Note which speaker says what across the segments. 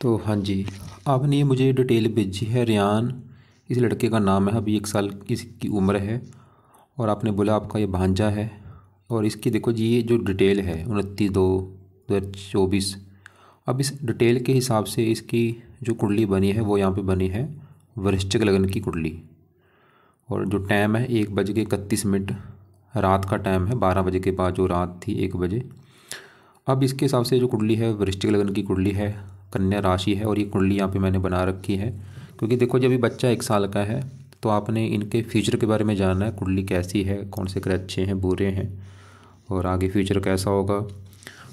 Speaker 1: तो हाँ जी, आपने ये मुझे डिटेल भेजी है। रेयान इस लड़के का नाम है, अभी 1 साल इसकी उम्र है और आपने बोला आपका ये भांजा है। और इसकी देखो जी, ये जो डिटेल है 29/2/2024। अब इस डिटेल के हिसाब से इसकी जो कुंडली बनी है वो यहाँ पे बनी है वृश्चिक लगन की कुंडली। और जो टाइम है 1:31 रात का टाइम है, 12 बजे के बाद जो रात थी 1 बजे। अब इसके हिसाब से जो कुंडली है वृश्चिक लगन की कुंडली है, कन्या राशि है। और ये कुंडली यहाँ पे मैंने बना रखी है क्योंकि देखो जब भी बच्चा 1 साल का है तो आपने इनके फ्यूचर के बारे में जानना है, कुंडली कैसी है, कौन से ग्रह अच्छे हैं बुरे हैं और आगे फ्यूचर कैसा होगा।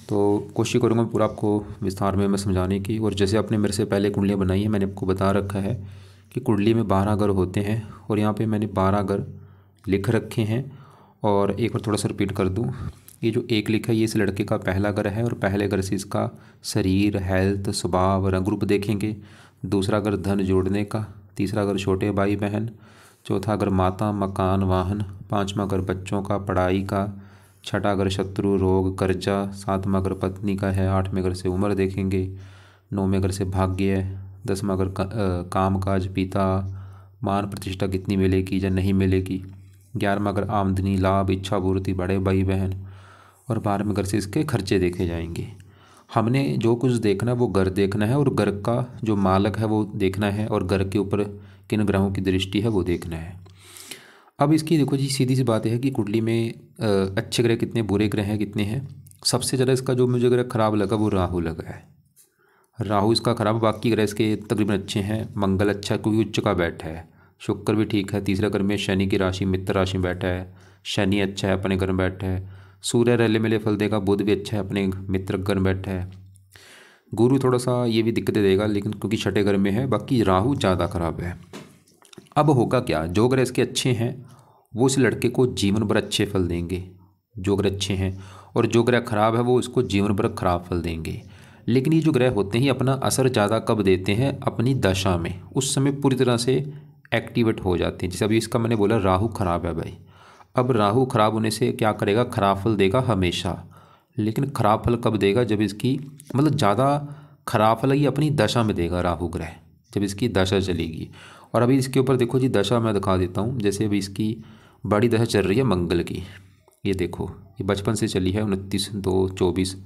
Speaker 1: तो कोशिश करूँगा पूरा आपको विस्तार में मैं समझाने की। और जैसे आपने मेरे से पहले कुंडलियाँ बनाई हैं, मैंने आपको बता रखा है कि कुंडली में 12 ग्रह होते हैं और यहाँ पे मैंने 12 ग्रह लिख रखे हैं। और एक बार थोड़ा सा रिपीट कर दूँ, ये जो एक लिखा है ये इस लड़के का पहला ग्रह है और पहले ग्रह से इसका शरीर, हेल्थ, स्वभाव, रंग रूप देखेंगे। दूसरा ग्रह धन जोड़ने का, तीसरा ग्रह छोटे भाई बहन, चौथा ग्रह माता, मकान, वाहन, पाँचवा ग्रह बच्चों का, पढ़ाई का, छठा ग्रह शत्रु, रोग, कर्जा, सातवां ग्रह पत्नी का है, आठवें ग्रह से उम्र देखेंगे, नौवें ग्रह से भाग्य, 10वां ग्रह काम काज, पिता, मान प्रतिष्ठा कितनी मिलेगी या नहीं मिलेगी, 11वां ग्रह आमदनी, लाभ, इच्छा पूर्ति, बड़े भाई बहन, और 12वें घर से इसके खर्चे देखे जाएंगे। हमने जो कुछ देखना है वो घर देखना है और घर का जो मालक है वो देखना है और घर के ऊपर किन ग्रहों की दृष्टि है वो देखना है। अब इसकी देखो जी, सीधी सी बात है कि कुंडली में अच्छे ग्रह कितने, बुरे ग्रह हैं कितने हैं। सबसे ज़्यादा इसका जो मुझे ग्रह खराब लगा वो राहु लगा है। राहु इसका खराब, बाकी ग्रह इसके तकरीबन अच्छे हैं। मंगल अच्छा है क्योंकि उच्च का बैठा है, शुक्र भी ठीक है, तीसरा घर में शनि की राशि मित्र राशि में बैठा है, शनि अच्छा है अपने घर में बैठा है, सूर्य रले मिले फल देगा, बुध भी अच्छा है अपने मित्र घर में बैठा है, गुरु थोड़ा सा ये भी दिक्कतें देगा लेकिन क्योंकि छठे घर में है, बाकी राहु ज़्यादा खराब है। अब होगा क्या, जो ग्रह इसके अच्छे हैं वो इस लड़के को जीवन भर अच्छे फल देंगे, जो ग्रह अच्छे हैं, और जो ग्रह खराब है वो इसको जीवन भर खराब फल देंगे। लेकिन ये जो ग्रह होते हैं अपना असर ज़्यादा कब देते हैं, अपनी दशा में, उस समय पूरी तरह से एक्टिवेट हो जाते हैं। जैसे अभी इसका मैंने बोला राहु खराब है भाई, अब राहु खराब होने से क्या करेगा, खराब फल देगा हमेशा। लेकिन खराब फल कब देगा, जब इसकी मतलब ज़्यादा खराब फल ये अपनी दशा में देगा राहु ग्रह, जब इसकी दशा चलेगी। और अभी इसके ऊपर देखो जी, दशा मैं दिखा देता हूँ। जैसे अभी इसकी बड़ी दशा चल रही है मंगल की, ये देखो ये बचपन से चली है 29/2/24,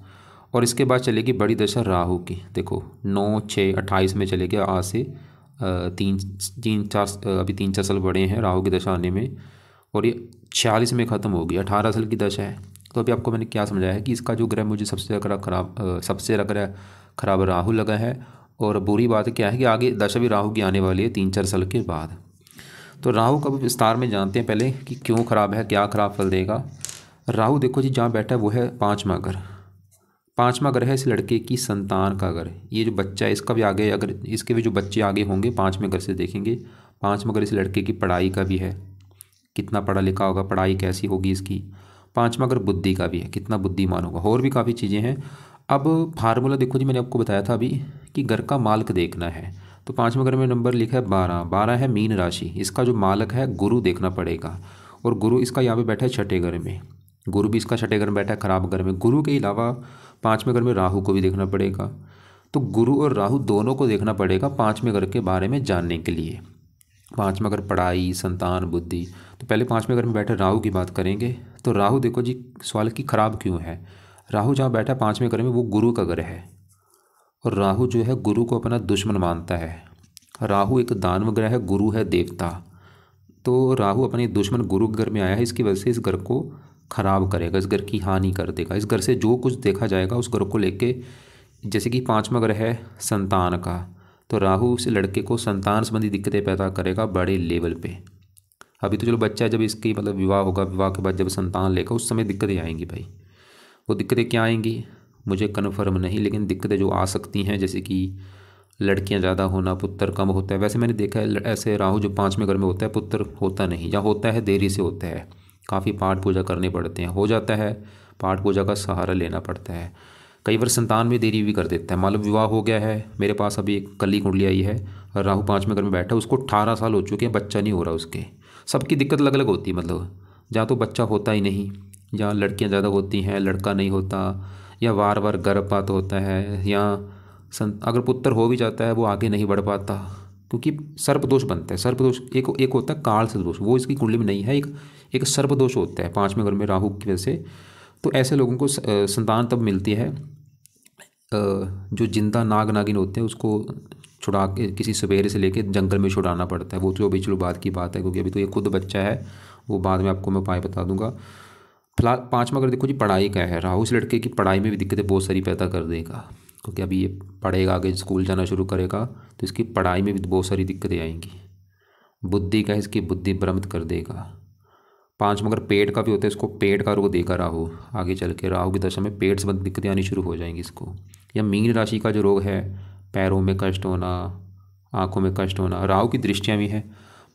Speaker 1: और इसके बाद चलेगी बड़ी दशा राहु की, देखो 9/6/28 में चलेगी। आज से अभी 3-4 साल बड़े हैं राहु की दशा आने में, और ये 46 में ख़त्म होगी, 18 साल की दशा है। तो अभी आपको मैंने क्या समझाया है कि इसका जो ग्रह मुझे सबसे ज़्यादा ग्रह खराब राहु लगा है। और बुरी बात क्या है कि आगे दशा भी राहु की आने वाली है 3-4 साल के बाद। तो राहु का विस्तार में जानते हैं पहले कि क्यों खराब है, क्या खराब फल देगा। राहु देखो जी जहाँ बैठा है वो है 5वां घर। 5वां घर है इस लड़के की संतान का घर, ये जो बच्चा है इसका भी आगे, अगर इसके भी जो बच्चे आगे होंगे 5वें घर से देखेंगे। 5वां घर इस लड़के की पढ़ाई का भी है, कितना पढ़ा लिखा होगा, पढ़ाई कैसी होगी इसकी। 5वां घर बुद्धि का भी है, कितना बुद्धिमान होगा, और भी काफ़ी चीज़ें हैं। अब फार्मूला देखो जी, मैंने आपको बताया था अभी कि घर का मालक देखना है। तो 5वें घर में नंबर लिखा है 12, 12 है मीन राशि, इसका जो मालक है गुरु देखना पड़ेगा। और गुरु इसका यहाँ पे बैठा है छठे घर में, गुरु भी इसका छठे घर में बैठा है खराब घर में। गुरु के अलावा 5वें घर में राहु को भी देखना पड़ेगा। तो गुरु और राहु दोनों को देखना पड़ेगा 5वें घर के बारे में जानने के लिए। 5वां घर पढ़ाई, संतान, बुद्धि। तो पहले 5वें घर में बैठे राहु की बात करेंगे। तो राहु देखो जी सवाल की खराब क्यों है, राहु जहाँ बैठा है 5वें घर में वो गुरु का घर है, और राहु जो है गुरु को अपना दुश्मन मानता है। राहु एक दानव ग्रह है, गुरु है देवता। तो राहु अपने दुश्मन गुरु के घर में आया है, इसकी वजह से इस घर को खराब करेगा, इस घर की हानि कर देगा। इस घर से जो कुछ देखा जाएगा उस घर को लेके, जैसे कि 5वां घर है संतान का, तो राहु उस लड़के को संतान संबंधी दिक्कतें पैदा करेगा बड़े लेवल पे। अभी तो चलो बच्चा है, जब इसकी मतलब विवाह होगा, विवाह के बाद जब संतान लेगा उस समय दिक्कतें आएंगी भाई। वो दिक्कतें क्या आएंगी मुझे कन्फर्म नहीं, लेकिन दिक्कतें जो आ सकती हैं जैसे कि लड़कियां ज़्यादा होना, पुत्र कम होता है। वैसे मैंने देखा है ऐसे राहु जो 5वें घर में होता है पुत्र होता नहीं, या होता है देरी से होता है, काफ़ी पाठ पूजा करने पड़ते हैं, हो जाता है पाठ पूजा का सहारा लेना पड़ता है। कई बार संतान में देरी भी कर देता है। मान लो विवाह हो गया है, मेरे पास अभी एक कल ही कुंडली आई है और राहु 5वें घर में बैठा है, उसको 18 साल हो चुके हैं, बच्चा नहीं हो रहा उसके। सबकी दिक्कत अलग अलग होती है, मतलब जहाँ तो बच्चा होता ही नहीं, जहाँ लड़कियाँ ज़्यादा होती हैं लड़का नहीं होता, या बार बार गर्भपात होता है, या अगर पुत्र हो भी जाता है वो आगे नहीं बढ़ पाता, क्योंकि सर्पदोष बनता है। सर्पदोष एक होता है काल दोष, वो इसकी कुंडली में नहीं है। एक सर्पदोष होता है 5वें घर में राहु की वजह से। तो ऐसे लोगों को संतान तब मिलती है जो जिंदा नाग नागिन होते हैं उसको छुड़ा के किसी सवेरे से लेके जंगल में छुड़ाना पड़ता है। वो तो अभी चलो बाद की बात है, क्योंकि अभी तो ये खुद बच्चा है, वो बाद में आपको मैं उपाय बता दूंगा। फिलहाल 5वां अगर देखो जी पढ़ाई का है, राहु इस लड़के की पढ़ाई में भी दिक्कतें बहुत सारी पैदा कर देगा, क्योंकि अभी ये पढ़ेगा, आगे स्कूल जाना शुरू करेगा तो इसकी पढ़ाई में भी बहुत सारी दिक्कतें आएंगी। बुद्धि का है, इसकी बुद्धि भ्रमित कर देगा। 5वां अगर पेट का भी होता है, इसको पेट का रोग देगा राहु आगे चल के। राहु की दशा में पेट से दिक्कतें आनी शुरू हो जाएंगी इसको। या मीन राशि का जो रोग है, पैरों में कष्ट होना, आंखों में कष्ट होना, राहु की दृष्टियाँ भी हैं।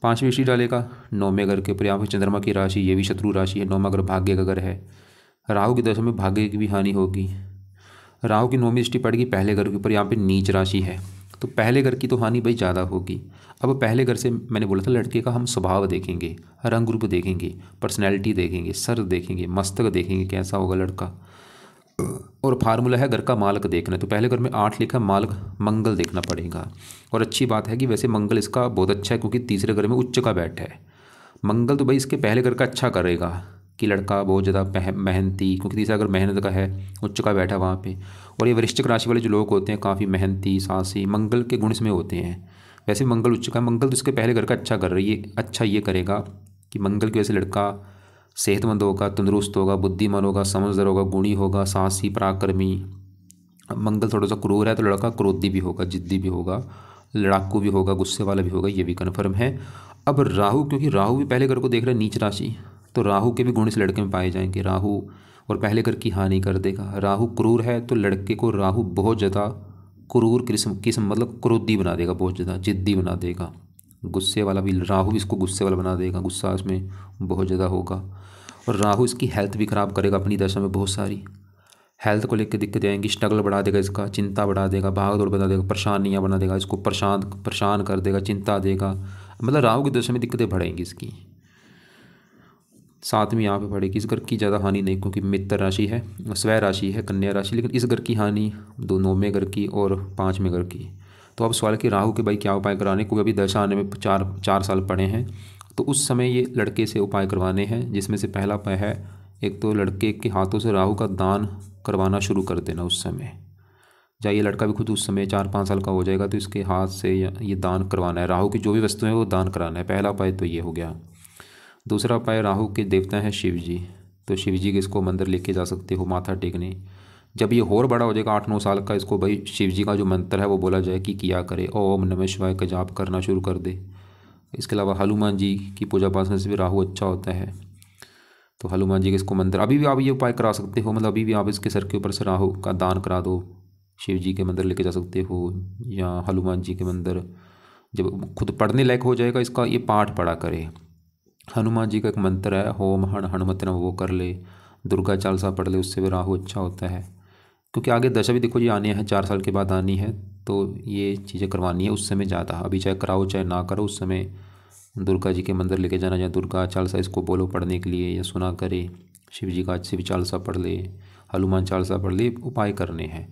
Speaker 1: 5वीं दृष्टि डालेगा 9वें घर के ऊपर। यहाँ पर चंद्रमा की राशि, ये भी शत्रु राशि है। 9वां घर भाग्य का घर है। राहु की दशा में भाग्य की भी हानि होगी। राहु की 9वीं दृष्टि पड़ेगी पहले घर के ऊपर, यहाँ पे नीच राशि है, तो पहले घर की तो हानि भाई ज़्यादा होगी। अब पहले घर से मैंने बोला था लड़के का हम स्वभाव देखेंगे, रंग रूप देखेंगे, पर्सनैलिटी देखेंगे, सर देखेंगे, मस्तक देखेंगे कैसा होगा लड़का। और फार्मूला है घर का मालक देखना, तो पहले घर में 8 लिखा, मालक मंगल देखना पड़ेगा। और अच्छी बात है कि वैसे मंगल इसका बहुत अच्छा है, क्योंकि तीसरे घर में उच्च का बैठा है मंगल, तो भाई इसके पहले घर का अच्छा करेगा कि लड़का बहुत ज़्यादा मेहनती, क्योंकि तीसरा घर मेहनत का है, उच्च का बैठा वहाँ पे। और ये वृश्चिक राशि वाले जो लोग होते हैं काफ़ी मेहनती, साहसी, मंगल के गुण इसमें होते हैं। वैसे मंगल उच्च का, मंगल तो इसके पहले घर का अच्छा कर रही है। अच्छा ये करेगा कि मंगल की वजह से लड़का सेहतमंद होगा, तंदुरुस्त होगा, बुद्धिमान होगा, समझदार होगा, गुणी होगा, साहसी, पराक्रमी। मंगल थोड़ा सा क्रूर है तो लड़का क्रोधी भी होगा, जिद्दी भी होगा, लड़ाकू भी होगा, गुस्से वाला भी होगा, ये भी कन्फर्म है। अब राहु, क्योंकि राहु भी पहले घर को देख रहा है नीच राशि, तो राहु के भी गुण इस लड़के में पाए जाएंगे। राहु और पहले घर की हानि कर देगा। राहु क्रूर है तो लड़के को राहु बहुत ज़्यादा क्रूर किस्म मतलब क्रोधी बना देगा, बहुत ज़्यादा जिद्दी बना देगा, गुस्से वाला भी। राहु भी इसको गुस्से वाला बना देगा, गुस्सा इसमें बहुत ज़्यादा होगा। और राहु इसकी हेल्थ भी ख़राब करेगा अपनी दशा में, बहुत सारी हेल्थ को लेकर दिक्कतें आएंगी। स्ट्रगल बढ़ा देगा इसका, चिंता बढ़ा देगा, भाग दौड़ बना देगा, परेशानियाँ बना देगा, इसको परेशान कर देगा, चिंता देगा। मतलब राहु की दशा में दिक्कतें बढ़ेंगी इसकी। 7वीं यहाँ पे पड़ेगी। इस घर की ज़्यादा हानि नहीं, क्योंकि मित्र राशि है, स्वय राशि है, कन्या राशि, लेकिन इस घर की हानि 9वें घर की और 5वें घर की। तो अब सवाल कि राहु के भाई क्या उपाय कराने, क्योंकि अभी दशा आने में 4 साल पड़े हैं, तो उस समय ये लड़के से उपाय करवाने हैं। जिसमें से पहला उपाय है, एक तो लड़के के हाथों से राहु का दान करवाना शुरू कर देना उस समय। जब ये लड़का भी खुद उस समय 4-5 साल का हो जाएगा तो इसके हाथ से ये दान करवाना है। राहु की जो भी वस्तुएं हैं वो दान कराना है। पहला उपाय तो ये हो गया। दूसरा उपाय, राहु के देवता हैं शिव जी, तो शिव जी के इसको मंदिर लेके जा सकते हो माथा टेकने। जब ये और बड़ा हो जाएगा 8-9 साल का, इसको भाई शिव जी का जो मंत्र है वो बोला जाए कि किया करे, ओम नमः शिवाय का जाप करना शुरू कर दे। इसके अलावा हनुमान जी की पूजा पाठ से भी राहु अच्छा होता है, तो हनुमान जी के इसको मंदिर अभी भी आप ये उपाय करा सकते हो। मतलब अभी भी आप इसके सर के ऊपर से राहु का दान करा दो, शिव जी के मंदिर लेके जा सकते हो या हनुमान जी के मंदिर। जब खुद पढ़ने लायक हो जाएगा इसका ये पाठ पढ़ा करे। हनुमान जी का एक मंत्र है, होम हण हनुमत नमः, वो कर ले। दुर्गा चालीसा पढ़ ले, उससे भी राहु अच्छा होता है। क्योंकि आगे दशा भी देखो ये आनी है, 4 साल के बाद आनी है, तो ये चीज़ें करवानी है उस समय ज़्यादा। अभी चाहे कराओ चाहे ना करो, उस समय दुर्गा जी के मंदिर लेके जाना, या दुर्गा चालीसा इसको बोलो पढ़ने के लिए या सुना करे। शिव जी का शिव चालीसा पढ़ ले, हनुमान चालीसा पढ़ ले, उपाय करने हैं।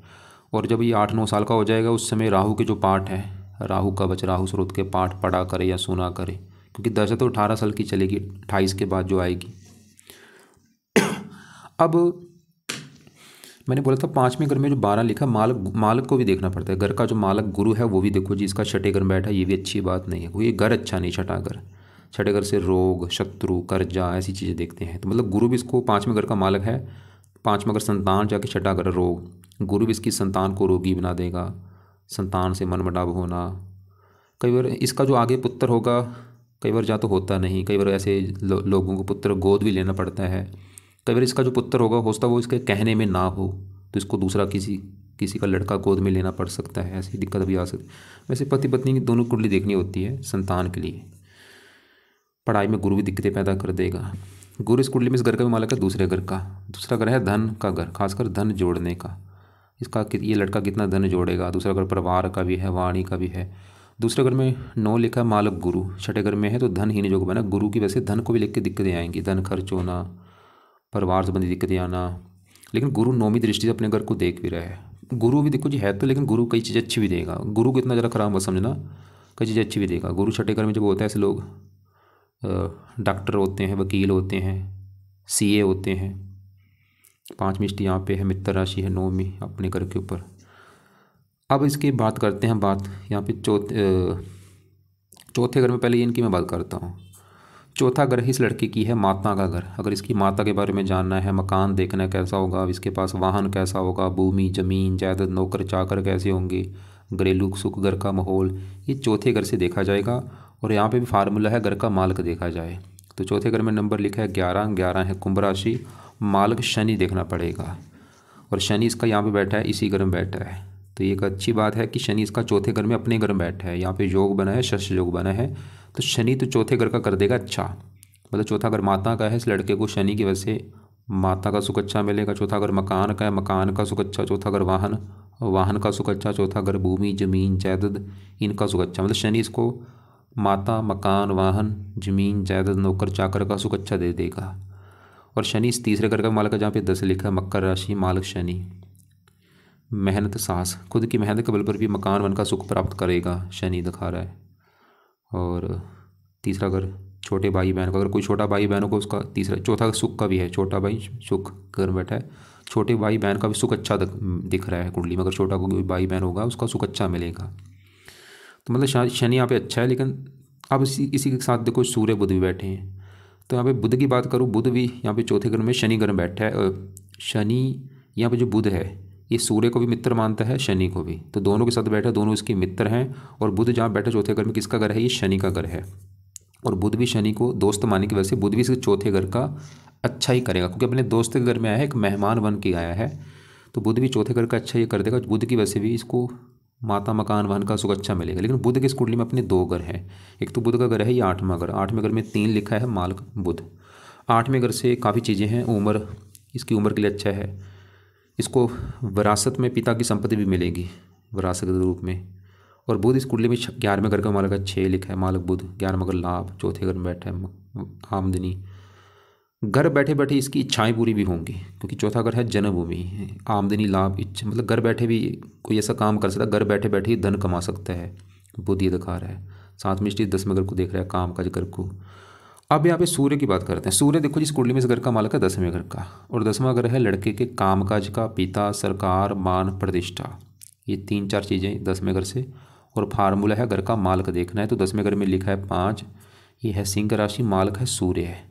Speaker 1: और जब ये 8-9 साल का हो जाएगा उस समय राहु के जो पाठ है, राहु का बच राहु स्रोत के पाठ पढ़ा करे या सुना करे, क्योंकि दशा तो 18 साल की चलेगी, 28 के बाद जो आएगी। अब मैंने बोला था 5वें घर में जो 12 लिखा, मालक को भी देखना पड़ता है। घर का जो मालक गुरु है वो भी देखो जी, इसका 6ठे घर में बैठा, ये भी अच्छी बात नहीं है, वो ये घर अच्छा नहीं। 6ठा घर, 6ठे घर से रोग, शत्रु, कर्जा, ऐसी चीज़ें देखते हैं। तो मतलब गुरु भी इसको 5वें घर का मालक है। 5वां घर संतान, जाके 6ठा घर रोग, गुरु भी इसकी संतान को रोगी बना देगा, संतान से मनमुटाव होना। कई बार इसका जो आगे पुत्र होगा, कई बार जा तो होता नहीं, कई बार ऐसे लोगों को पुत्र गोद भी लेना पड़ता है। कई बार इसका जो पुत्र होगा होता वो इसके कहने में ना हो, तो इसको दूसरा किसी का लड़का गोद में लेना पड़ सकता है, ऐसी दिक्कत भी आ सकती है। वैसे पति पत्नी की दोनों कुंडली देखनी होती है संतान के लिए। पढ़ाई में गुरु भी दिक्कतें पैदा कर देगा। गुरु इस कुंडली में इस घर का भी मालक है, दूसरे घर का। दूसरा घर है धन का घर, खासकर धन जोड़ने का। इसका ये लड़का कितना धन जोड़ेगा। दूसरा घर परिवार का भी है, वाणी का भी है। दूसरे घर में 9 लिखा मालक गुरु, 6ठे घर में है तो धन ही नहीं जोग बना। गुरु की वैसे धन को भी लेकर दिक्कतें आएंगी, धन खर्च होना, परिवार संबंधी दिक्कतें आना। लेकिन गुरु 9वीं दृष्टि से अपने घर को देख भी रहा है। गुरु भी देखो जी है तो, लेकिन गुरु कई चीज़ें अच्छी भी देगा। गुरु को इतना ज़रा खराब मत समझना, कई चीज़ें अच्छी भी देगा। गुरु छठे घर में जब होता है ऐसे लोग डॉक्टर होते हैं, वकील होते हैं, सीए होते हैं। 5वीं दृष्टि यहाँ पे है, मित्र राशि है 9वीं अपने घर के ऊपर। अब इसकी बात करते हैं, बात यहाँ पे चौथे घर में पहले इनकी मैं बात करता हूँ। चौथा घर इस लड़के की है माता का घर। अगर इसकी माता के बारे में जानना है, मकान देखना है कैसा होगा, अब इसके पास वाहन कैसा होगा, भूमि जमीन जायदाद, नौकर चाकर कैसे होंगे, घरेलू सुख, घर का माहौल, ये चौथे घर से देखा जाएगा। और यहाँ पे भी फार्मूला है, घर का मालिक देखा जाए तो चौथे घर में नंबर लिखा है 11, 11 है कुंभ राशि, मालिक शनि देखना पड़ेगा। और शनि इसका यहाँ पे बैठा है, इसी घर में बैठा है, तो ये एक अच्छी बात है कि शनि इसका चौथे घर में अपने घर में बैठा है। यहाँ पे योग बना है, शस्य योग बना है, तो शनि तो चौथे घर का कर देगा अच्छा। मतलब चौथा घर माता का है, इस लड़के को शनि की वजह से माता का सुख अच्छा मिलेगा। चौथा घर मकान का है, मकान का सुख अच्छा। चौथा घर वाहन, वाहन का सुख अच्छा। चौथा घर भूमि जमीन जायदाद, इनका सुख अच्छा। मतलब शनि इसको माता, मकान, वाहन, जमीन जायदाद, नौकर चाकर का सुख अच्छा दे देगा। और शनि इस तीसरे घर का मालिक है, जहाँ पे 10 लिखा है, मकर राशि, मालिक शनि। मेहनत साहस, खुद की मेहनत के बल पर भी मकान वन का सुख प्राप्त करेगा, शनि दिखा रहा है। और तीसरा घर छोटे भाई बहन का, अगर कोई छोटा भाई बहनों को उसका तीसरा, चौथा सुख का भी है, छोटा भाई सुख घर में बैठा है, छोटे भाई बहन का भी सुख अच्छा दिख रहा है कुंडली में। अगर छोटा कोई भाई बहन होगा उसका सुख अच्छा मिलेगा। तो मतलब शनि यहाँ पे अच्छा है। लेकिन अब इसी के साथ देखो सूर्य बुध भी बैठे हैं। तो यहाँ पे बुध की बात करूँ, बुध भी यहाँ पे चौथे घर में शनि घर में बैठा है। शनि यहाँ पे जो बुध है ये सूर्य को भी मित्र मानता है, शनि को भी, तो दोनों के साथ बैठा, दोनों इसके मित्र हैं। और बुध जहाँ बैठा चौथे घर में, किसका घर है, ये शनि का घर है। और बुध भी शनि को दोस्त मानने की वजह से बुध भी इसके चौथे घर का अच्छा ही करेगा, क्योंकि अपने दोस्त के घर में आया है, एक मेहमान बन के आया है, तो बुध भी चौथे घर का अच्छा ही कर देगा। बुध की वजह से भी इसको माता, मकान, वाहन का सुख अच्छा मिलेगा। लेकिन बुध के इस कुंडली में अपने 2 घर हैं। एक तो बुध का घर है ये 8वां घर, 8वें घर में 3 लिखा है, मालिक बुध। 8वें घर से काफ़ी चीज़ें हैं, उम्र, इसकी उम्र के लिए अच्छा है। इसको विरासत में पिता की संपत्ति भी मिलेगी विरासत के रूप में। और बुध इस कुंडली में 11वें घर का मालिक है, 6 लिखा है, मालिक बुध। 11वां घर लाभ, चौथे घर में बैठा है, आमदनी। घर बैठे बैठे इसकी इच्छाएं पूरी भी होंगी, क्योंकि चौथा घर है जन्मभूमि, आमदनी, लाभ, इच्छा। मतलब घर बैठे भी कोई ऐसा काम कर सकता है, घर बैठे बैठे ही धन कमा सकता है, बुध ये दिखा रहा है। 7वीं दृष्टि 10वें घर को देख रहा है, काम काज घर को। अब यहाँ पे सूर्य की बात करते हैं। सूर्य देखो जिस कुंडली में इस घर का मालिक है 10वें घर का, और 10वां घर है लड़के के कामकाज का, पिता, सरकार, मान, प्रतिष्ठा, ये 3-4 चीज़ें 10वें घर से। और फार्मूला है घर का मालिक देखना है, तो 10वें घर में लिखा है 5, ये है सिंह राशि, मालिक है सूर्य है।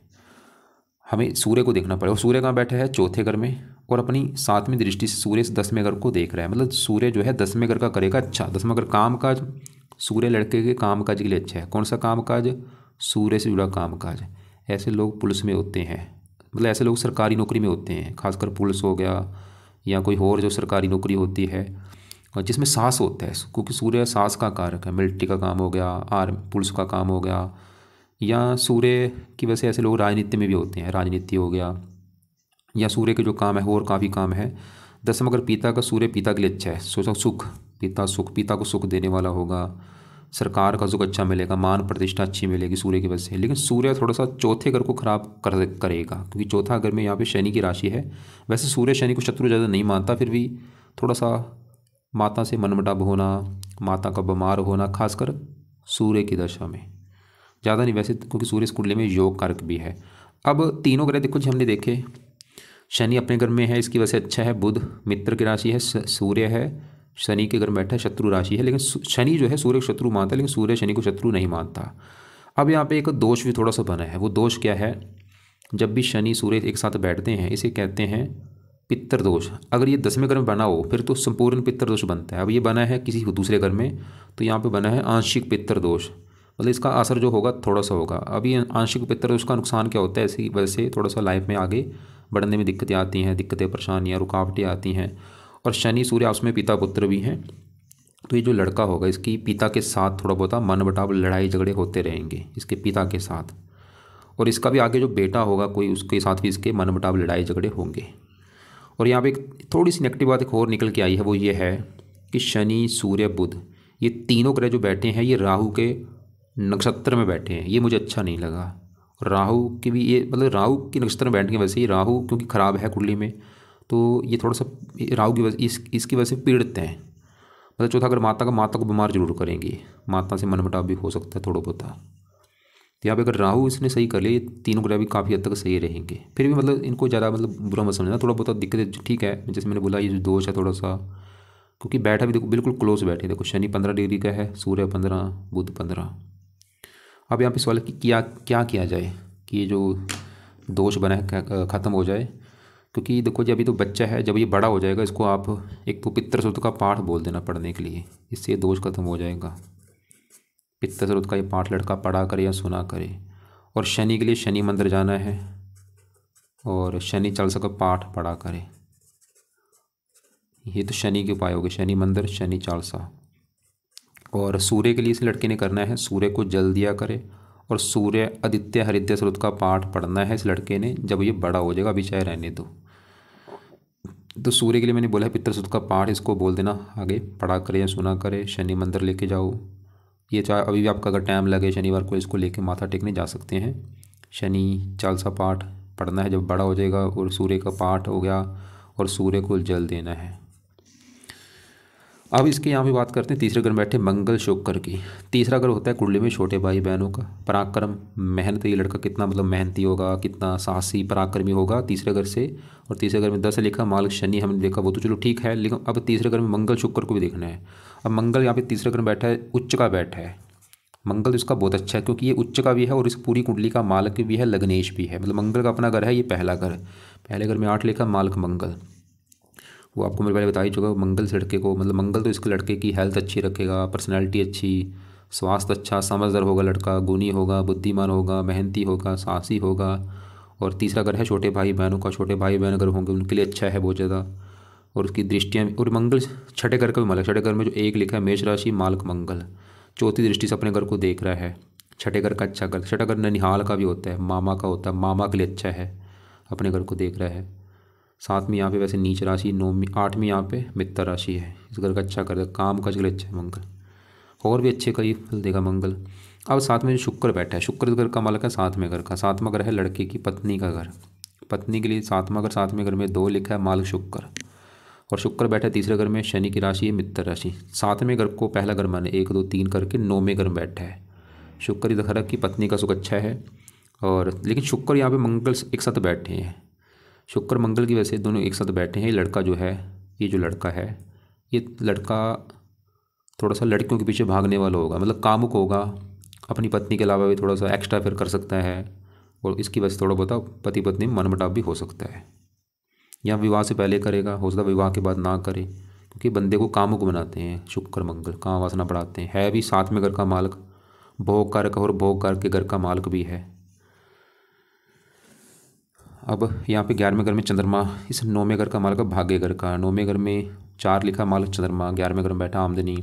Speaker 1: हमें सूर्य को देखना पड़ेगा। सूर्य कहाँ बैठा है, चौथे घर में, और अपनी 7वीं दृष्टि से सूर्य 10वें घर को देख रहा है। मतलब सूर्य जो है 10वें घर का करेगा अच्छा। 10वां घर कामकाज, सूर्य लड़के के कामकाज के लिए अच्छा है। कौन सा कामकाज, सूर्य से जुड़ा कामकाज। ऐसे लोग पुलिस में होते हैं, मतलब ऐसे लोग सरकारी नौकरी में होते हैं, खासकर पुलिस हो गया या कोई और जो सरकारी नौकरी होती है, और जिसमें साहस होता है, क्योंकि सूर्य साहस का कारक है। मिलिट्री का काम हो गया, आर्मी पुलिस का काम हो गया, या सूर्य की वजह से ऐसे लोग राजनीति में भी होते हैं, राजनीति हो गया, या सूर्य के जो काम है और काफ़ी काम है। 10वां अगर पिता का, सूर्य पिता के लिए अच्छा है, सोचा सुख, पिता सुख, पिता को सुख देने वाला होगा, सरकार का सुख अच्छा मिलेगा, मान प्रतिष्ठा अच्छी मिलेगी सूर्य की वजह से। लेकिन सूर्य थोड़ा सा चौथे घर को खराब करेगा, क्योंकि चौथा घर में यहाँ पे शनि की राशि है। वैसे सूर्य शनि को शत्रु ज़्यादा नहीं मानता, फिर भी थोड़ा सा माता से मनमुटाव होना, माता का बीमार होना, खासकर सूर्य की दशा में ज़्यादा नहीं वैसे, क्योंकि सूर्य इस कुंडली में योग कारक भी है। अब तीनों ग्रह देखो जी हमने देखे, शनि अपने घर में है, इसकी वजह से अच्छा है। बुध मित्र की राशि है, सूर्य है शनि के घर में बैठा है, शत्रु राशि है। लेकिन शनि जो है सूर्य को शत्रु मानता है, लेकिन सूर्य शनि को शत्रु नहीं मानता। अब यहाँ पे एक दोष भी थोड़ा सा बना है। वो दोष क्या है, जब भी शनि सूर्य एक साथ बैठते हैं इसे कहते हैं पितृदोष। अगर ये 10वें घर में बना हो फिर तो संपूर्ण पितृदोष बनता है। अब ये बना है किसी दूसरे घर में, तो यहाँ पे बना है आंशिक पितृदोष, मतलब इसका असर जो होगा थोड़ा सा होगा। अभी आंशिक पितृदोष का नुकसान क्या होता है, इसी वजह से थोड़ा सा लाइफ में आगे बढ़ने में दिक्कतें आती हैं, दिक्कतें परेशानियाँ रुकावटें आती हैं। और शनि सूर्य आपस में पिता पुत्र भी हैं, तो ये जो लड़का होगा इसकी पिता के साथ थोड़ा बहुत मन बटाव, लड़ाई झगड़े होते रहेंगे इसके पिता के साथ। और इसका भी आगे जो बेटा होगा कोई, उसके साथ भी इसके मन बटाव, लड़ाई झगड़े होंगे। और यहाँ पे एक थोड़ी सी नेगेटिव बात एक और निकल के आई है, वो ये है कि शनि सूर्य बुध ये तीनों ग्रह जो बैठे हैं ये राहु के नक्षत्र में बैठे हैं। ये मुझे अच्छा नहीं लगा। राहु की भी ये, मतलब राहु की नक्षत्र में बैठने की वजह से, ये राहु क्योंकि खराब है कुंडली में, तो ये थोड़ा सा राहु की वजह इसकी वजह से पीड़ित हैं। मतलब चौथा अगर माता को बीमार जरूर करेंगी, माता से मनमुटाव भी हो सकता है थोड़ा बहुत। तो यहाँ पे अगर राहु इसने सही कर लिया, ये तीनों ग्रह भी काफ़ी हद तक सही रहेंगे। फिर भी मतलब इनको ज़्यादा मतलब बुरा मत समझना, थोड़ा बहुत दिक्कत ठीक है। जैसे मैंने बोला ये जो दोष है थोड़ा सा, क्योंकि बैठा भी देखो बिल्कुल क्लोज बैठे, देखो शनि 15 डिग्री का है, सूर्य 15, बुध 15। अब यहाँ पे सवाल है कि क्या किया जाए कि ये जो दोष बना है ख़त्म हो जाए। क्योंकि देखो जी अभी तो बच्चा है, जब ये बड़ा हो जाएगा इसको आप एक तो पितृ सूक्त का पाठ बोल देना पढ़ने के लिए, इससे ये दोष खत्म हो जाएगा। पितृ सूक्त का ये पाठ लड़का पढ़ा करे या सुना करे। और शनि के लिए शनि मंदिर जाना है और शनि चालीसा का पाठ पढ़ा करे। ये तो शनि के उपाय हो गए, शनि मंदिर, शनि चालीसा। और सूर्य के लिए इस लड़के ने करना है, सूर्य को जल दिया करे और सूर्य आदित्य हरिद्य स्रोत का पाठ पढ़ना है इस लड़के ने जब ये बड़ा हो जाएगा, अभी चाहे रहने दो। तो सूर्य के लिए मैंने बोला है पितृ सूक्त का पाठ इसको बोल देना, आगे पढ़ा करे या सुना करे, शनि मंदिर लेके जाओ। ये चाहे अभी भी आपका अगर टाइम लगे शनिवार को इसको लेके माथा टेकने जा सकते हैं। शनि चालीसा पाठ पढ़ना है जब बड़ा हो जाएगा, और सूर्य का पाठ हो गया और सूर्य को जल देना है। अब इसके यहाँ पे बात करते हैं तीसरे घर में बैठे मंगल शुक्र की। तीसरा घर होता है कुंडली में छोटे भाई बहनों का, पराक्रम, मेहनत। ये लड़का कितना मतलब मेहनती होगा, कितना साहसी पराक्रमी होगा तीसरे घर से। और तीसरे घर में 10 लिखा, मालिक शनि हमने देखा, वो तो चलो ठीक है, लेकिन अब तीसरे घर में मंगल शुक्र को भी देखना है। अब मंगल यहाँ पे तीसरे घर में बैठा है, उच्च का बैठा है। मंगल तो इसका बहुत अच्छा है क्योंकि ये उच्च का भी है और इस पूरी कुंडली का मालिक भी है, लग्नेश भी है। मतलब मंगल का अपना घर है, ये पहला घर। पहले घर में 8 लिखा, मालिक मंगल। वो आपको मेरे पहले बता ही चुका, मंगल से लड़के को मतलब मंगल तो इसके लड़के की हेल्थ अच्छी रखेगा, पर्सनैलिटी अच्छी, स्वास्थ्य अच्छा, समझदार होगा लड़का, गुणी होगा, बुद्धिमान होगा, मेहनती होगा, साहसी होगा। और तीसरा घर है छोटे भाई बहनों का, छोटे भाई बहन अगर होंगे उनके लिए अच्छा है बहुत ज़्यादा। और उसकी दृष्टियाँ, और मंगल छठे घर का भी मालिक, छठे घर में जो 1 लिखा है मेष राशि, मालिक मंगल, चौथी दृष्टि से अपने घर को देख रहा है। छठे घर का अच्छा घर, छठा घर ननिहाल का भी होता है, मामा का होता है, मामा के लिए अच्छा है, अपने घर को देख रहा है। 7वीं यहाँ पे वैसे नीच राशि, 9वीं 8वीं यहाँ पे मित्र राशि है। इस घर का अच्छा कर देगा, काम काज के लिए अच्छा है मंगल, और भी अच्छे कई फल देगा मंगल। अब साथ में जो शुक्र बैठा है, शुक्र इस घर का मालिक है 7वें घर का, 7वां घर है लड़के की पत्नी का घर। पत्नी के लिए 7वां घर, 7वें घर में 2 लिखा है, मालिक शुक्र। और शुक्र बैठा है तीसरे घर में, शनि की राशि है मित्र राशि। 7वें घर को पहला घर माने 1 2 3 करके 9वें घर में बैठा है। शुक्र इस घर की पत्नी का सुख अच्छा है। और लेकिन शुक्र यहाँ पे मंगल एक साथ बैठे हैं, शुक्र मंगल की वजह से दोनों एक साथ बैठे हैं। ये लड़का जो है, ये जो लड़का है, ये लड़का थोड़ा सा लड़कियों के पीछे भागने वाला होगा, मतलब कामुक होगा, अपनी पत्नी के अलावा भी थोड़ा सा एक्स्ट्रा फिर कर सकता है। और इसकी वजह से थोड़ा बहुत पति पत्नी में मनमुटाव भी हो सकता है। या विवाह से पहले करेगा, हो सकता है विवाह के बाद ना करे, क्योंकि बंदे को कामुक बनाते हैं शुक्र मंगल, काम वासना बढ़ाते हैं। है भी 7वें घर का मालिक, भोग कारक और भोग कारक के घर का मालिक भी है। अब यहाँ पे 11वें घर में चंद्रमा, इस 9वें घर का मालिक है भाग्य घर का। 9वें घर में 4 लिखा, मालिक चंद्रमा, 11वें घर में बैठा, आमदनी,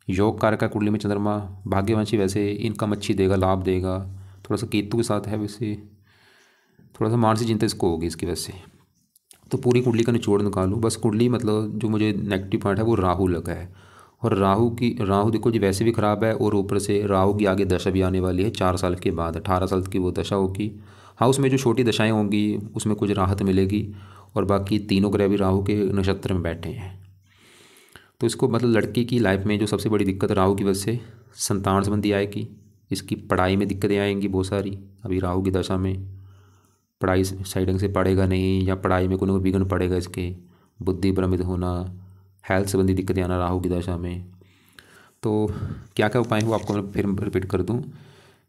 Speaker 1: योग कारक का कुंडली में चंद्रमा, भाग्यवंशी, वैसे इनकम अच्छी देगा, लाभ देगा। थोड़ा सा केतु के साथ है, वैसे थोड़ा सा मानसिक चिंता इसको होगी इसकी वजह से। तो पूरी कुंडली का निचोड़ निकालूँ बस, कुंडली मतलब जो मुझे नेगेटिव पॉइंट है वो राहु लगा है। और राहु देखो जी वैसे भी ख़राब है, और ऊपर से राहु की आगे दशा भी आने वाली है 4 साल के बाद, 18 साल की वो दशा होगी। हाँ उसमें जो छोटी दशाएं होंगी उसमें कुछ राहत मिलेगी, और बाकी तीनों ग्रह भी राहु के नक्षत्र में बैठे हैं। तो इसको मतलब लड़की की लाइफ में जो सबसे बड़ी दिक्कत राहु की वजह से संतान संबंधी आएगी, इसकी पढ़ाई में दिक्कतें आएंगी बहुत सारी। अभी राहु की दशा में पढ़ाई सही ढंग से पढ़ेगा नहीं, या पढ़ाई में कोई विघ्न पड़ेगा इसके, बुद्धि भ्रमित होना, हेल्थ संबंधी दिक्कतें आना राहु की दशा में। तो क्या क्या उपाय हो आपको मैं फिर रिपीट कर दूं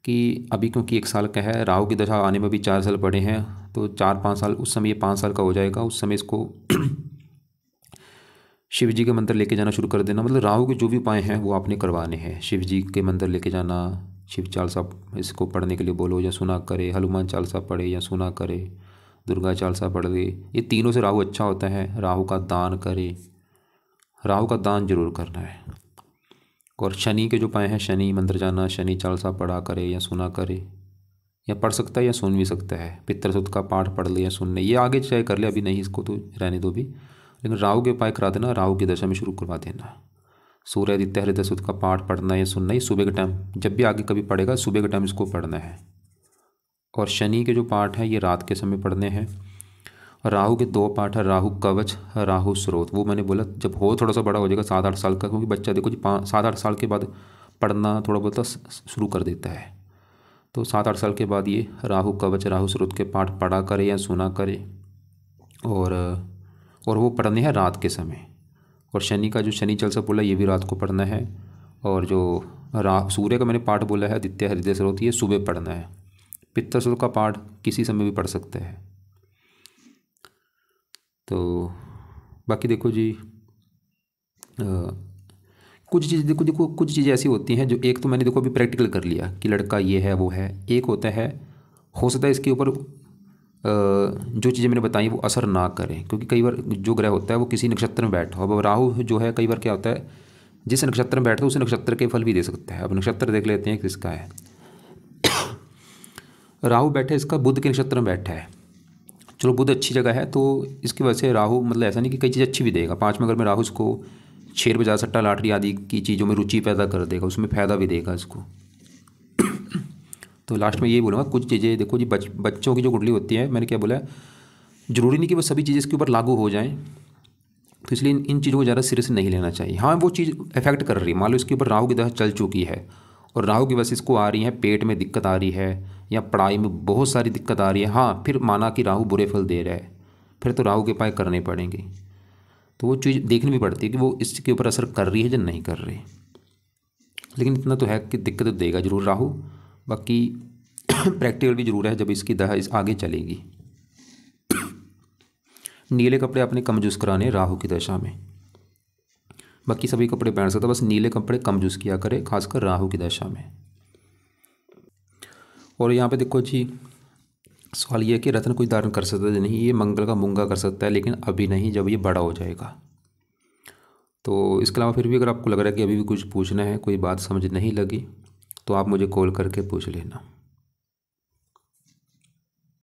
Speaker 1: कि अभी क्योंकि 1 साल का है, राहु की दशा आने में भी 4 साल पड़े हैं, तो 4-5 साल, उस समय ये 5 साल का हो जाएगा। उस समय इसको शिव जी के मंदिर लेके जाना शुरू कर देना। मतलब राहु के जो भी उपाय हैं वो आपने करवाने हैं। शिव जी के मंदिर लेके जाना, शिव चालीसा इसको पढ़ने के लिए बोलो या सुना करे, हनुमान चालीसा पढ़े या सुना करे, दुर्गा चालीसा पढ़ ले, ये तीनों से राहु अच्छा होता है। राहु का दान करे, राहु का दान जरूर करना है। और शनि के जो उपाय हैं, शनि मंदिर जाना, शनि चालीसा पढ़ा करे या सुना करे, या पढ़ सकता है या सुन भी सकता है। पितृ सूक्त का पाठ पढ़ ले या सुन ले, ये आगे चाहे कर ले, अभी नहीं, इसको तो रहने दो भी। लेकिन राहु के उपाय करा देना, राहु की दशा में शुरू करवा देना। सूर्य आदित्य हृदय सूक्त का पाठ पढ़ना या सुनना, ये सुबह के टाइम, जब भी आगे कभी पढ़ेगा सुबह के टाइम इसको पढ़ना है। और शनि के जो पाठ हैं ये रात के समय पढ़ने हैं। राहु के दो पार्ट है, राहु कवच, राहु स्रोत। वो मैंने बोला जब हो थोड़ा सा बड़ा हो जाएगा 7-8 साल का, क्योंकि बच्चा देखो जी 7-8 साल के बाद पढ़ना थोड़ा बहुत शुरू कर देता है। तो 7-8 साल के बाद ये राहु कवच राहु स्रोत के पाठ पढ़ा करे या सुना करे। और वो पढ़ने हैं रात के समय। और शनि का जो शनि चल सा बोला ये भी रात को पढ़ना है। और जो सूर्य का मैंने पाठ बोला है आदित्य हृदय स्रोत, ये सुबह पढ़ना है। पित्तर स्रोत का पाठ किसी समय भी पढ़ सकते हैं। तो बाकी देखो जी कुछ चीज़ देखो कुछ चीज़ें ऐसी होती हैं जो, एक तो मैंने देखो अभी प्रैक्टिकल कर लिया कि लड़का ये है वो है। एक होता है हो सकता है इसके ऊपर जो चीज़ें मैंने बताई वो असर ना करें, क्योंकि कई बार जो ग्रह होता है वो किसी नक्षत्र में बैठा हो। अब राहु जो है कई बार क्या होता है जिस नक्षत्र में बैठता है उस नक्षत्र के फल भी दे सकता है। अब नक्षत्र देख लेते हैं किसका है। राहु बैठे इसका बुध के नक्षत्र में बैठा है। चलो बुध अच्छी जगह है तो इसकी वजह से राहु मतलब ऐसा नहीं कि कई चीज़ अच्छी भी देगा। 5वें घर में राहु इसको शेयर बाजार सट्टा लॉटरी आदि की चीज़ों में रुचि पैदा कर देगा, उसमें फ़ायदा भी देगा इसको। तो लास्ट में ये बोलूँगा कुछ चीज़ें देखो जी बच्चों की जो कुंडली होती है, मैंने क्या बोला है ज़रूरी नहीं कि वो सभी चीज़ें इसके ऊपर लागू हो जाएँ। तो इसलिए इन चीज़ों को ज़्यादा सिरे से नहीं लेना चाहिए। हाँ वो चीज़ इफेक्ट कर रही है, मान लो इसके ऊपर राहु की दशा चल चुकी है और राहु की वजह से इसको आ रही है पेट में दिक्कत आ रही है या पढ़ाई में बहुत सारी दिक्कत आ रही है, हाँ फिर माना कि राहु बुरे फल दे रहा है, फिर तो राहु के उपाय करने पड़ेंगे। तो वो चीज़ देखनी भी पड़ती है कि वो इसके ऊपर असर कर रही है या नहीं कर रही। लेकिन इतना तो है कि दिक्कत तो देगा जरूर राहु। बाकी प्रैक्टिकल भी जरूर है जब इसकी दशा इस आगे चलेगी। नीले कपड़े आपने कम यूज़ कराने राहु की दशा में, बाकी सभी कपड़े पहन सकते, बस नीले कपड़े कम यूज़ किया करे खासकर राहु की दशा में। और यहाँ पे देखो जी सवाल ये है कि रत्न कोई धारण कर सकता है नहीं, ये मंगल का मूंगा कर सकता है लेकिन अभी नहीं, जब ये बड़ा हो जाएगा। तो इसके अलावा फिर भी अगर आपको लग रहा है कि अभी भी कुछ पूछना है, कोई बात समझ नहीं लगी, तो आप मुझे कॉल करके पूछ लेना।